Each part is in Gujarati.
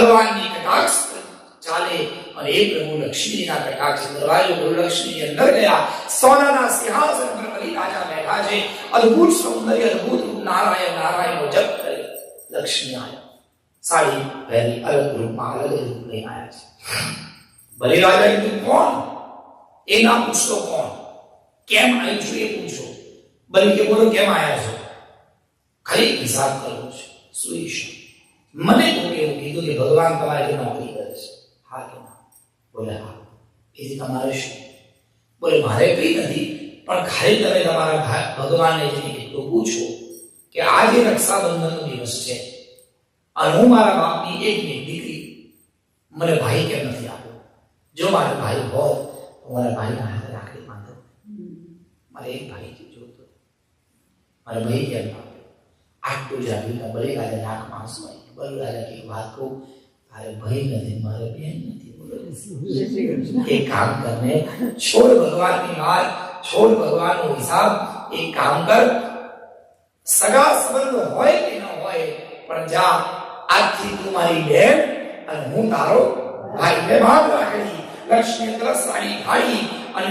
ભગવાનની કટાક્ષ ચાલે અને એ પ્રભુ લક્ષ્મીના કટાક્ષ દરવાજો ગુરુલક્ષ્મી અંદર ગયા. સોનાના સિંહાસન પર બલિ રાજા બેઠા છે. અદ્ભુત સૌંદર્ય, અદ્ભુત રૂપ, નારાયણ નારાયણનો જપ કરે. લક્ષ્મી આવ્યા, સાડી પહેરી, અલગ રૂપમાં અલગ રૂપ લઈ આવ્યા છે. બલિ રાજા કીધું, કોણ? એ ના પૂછતો કોણ, કેમ આવ્યું છું એ પૂછો. બલિ કે બોલો કેમ આવ્યા છો? ખાલી હિસાબ કરવો છે. સુઈશ મને કોકે એવું કીધું કે ભગવાન તમારી નોકરી કરે છે. હા કે ના? બોલે હા. એથી તમારે શું? બોલે મારે કઈ નથી, પણ ખાલી તમે તમારા ભગવાનને જઈને એટલું પૂછો કે આજે રક્ષાબંધનનો દિવસ છે અને હું મારા બાપની એકની દીકરી, મને ભાઈ કેમ નથી આપ્યો? જો મારો ભાઈ હોય તો મારા ભાઈના હાથે રાખડી બાંધો. મારે એક ભાઈ જોતો, મારે ભાઈ કેમ આપ્યો? આટલું જાગ્યું. બલિ રાજા નાકમાં આંસુ આવી. બલિ રાજા કે વાત કહું, તારે ભાઈ નથી, મારે બેન નથી. એક કામ કરને, છોડ ભગવાનની વાત, છોડ ભગવાનનો હિસાબ. એક કામ કર, સગા સંબંધ હોય કે ન હોય, પણ જા આજથી તું મારી બેન અને હું તારો ભાઈ. બે ભાગ રાખડી. લક્ષ્મી તરફ સાડી ફાડી અને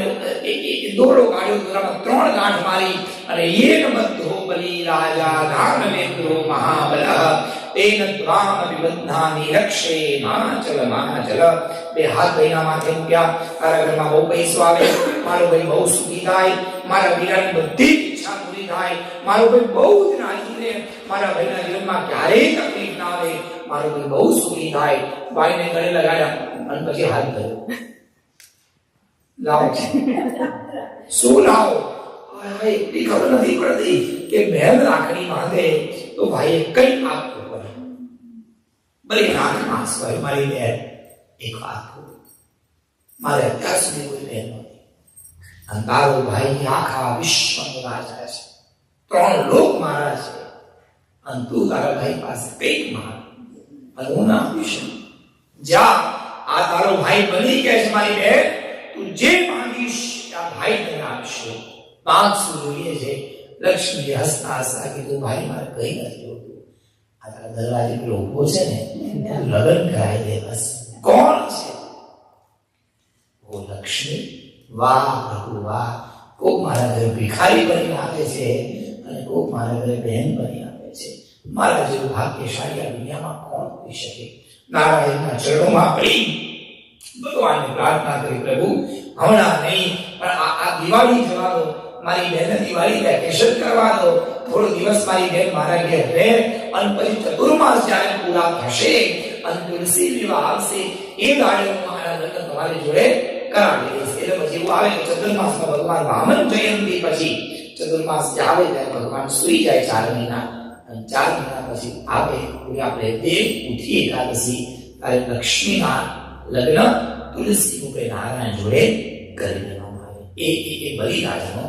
એ દોરો કાઢ્યો. દોરામાં 3 ગાંઠ મારી અને એક બધો બલિ રાજા દાન વેદ્રો મહાબલ તેન ત્વામ વિબંધાની રક્ષે માચલ માચલ. બે હાથ ભાઈના માથે મૂક્યા. તારા ઘરમાં બહુ પૈસો આવે, મારો ભાઈ બહુ સુખી થાય, મારા વીરાની બધી ઈચ્છા પૂરી થાય, મારો ભાઈ બહુ જ રાજી રહે, મારા ભાઈના જીવનમાં ક્યારેય તકલીફ ના આવે, મારો ભાઈ બહુ સુખી થાય. ભાઈને ગળે લગાડ્યા અને પછી હાથ ધર્યો. લાવો શું લાવો? એટલી ખબર નથી પડતી કે બહેન રાખડી બાંધે તો ભાઈએ કઈ આપવું પડે. ભલે નાકમાં આંસુ આવે, મારી બેન એક આપવું. મારે અત્યાર સુધી કોઈ બહેન નથી અને તારો ભાઈ આખા વિશ્વનો રાજા છે, 3 લોક મારા છે અને તું તારા ભાઈ પાસે પેટ માર અને હું ના આપીશ. જા, આ તારો ભાઈ બની ગયા છે મારી બેન, તું જે માંગીશ આ ભાઈ તને આપશે. 500 જોઈએ છે. લક્ષ્મી હસતા હસતા કીધું, ભાઈ મારે કઈ નથી જોતું, આ તારા દરવાજે પેલો ઉભો છે ને લગ્ન કરાવી દે બસ. કોણ છે? ઓ લક્ષ્મી. વાહ પ્રભુ વાહ. કોક મારા ઘરે ભિખારી બની આવે છે અને કોક મારા ઘરે બહેન બની આવે છે. મારા જેવું ભાગ્યશાળી આ દુનિયામાં કોણ હોઈ શકે? નારાયણના ચરણોમાં પડી ભગવાનને પ્રાર્થના કરી, પ્રભુ હમણાં નહીં પણ આ દિવાળી જવા દો, મારી બહેન દિવાળી વેકેશન કરવા દો, થોડો દિવસ મારી બહેન મારા ઘેર રહે અને પછી ચતુર્માસ જ્યારે પૂરા થશે અને તુલસી વિવાહ આવશે એ દાડે હું મારા લગ્ન તમારી જોડે કરાવી દઈશ. એટલે પછી એવું આવે કે ચતુર્માસમાં ભગવાન વામન જયંતિ પછી ચતુર્માસ જે આવે ત્યારે ભગવાન સુઈ જાય 4 મહિના અને 4 મહિના પછી આવે આપણે દેવ ઉઠી એકાદશી ત્યારે લક્ષ્મીના લગ્ન તુલસી રૂપે નારાયણ જોડે કરી દેવામાં આવે. એ બલિ રાજાનો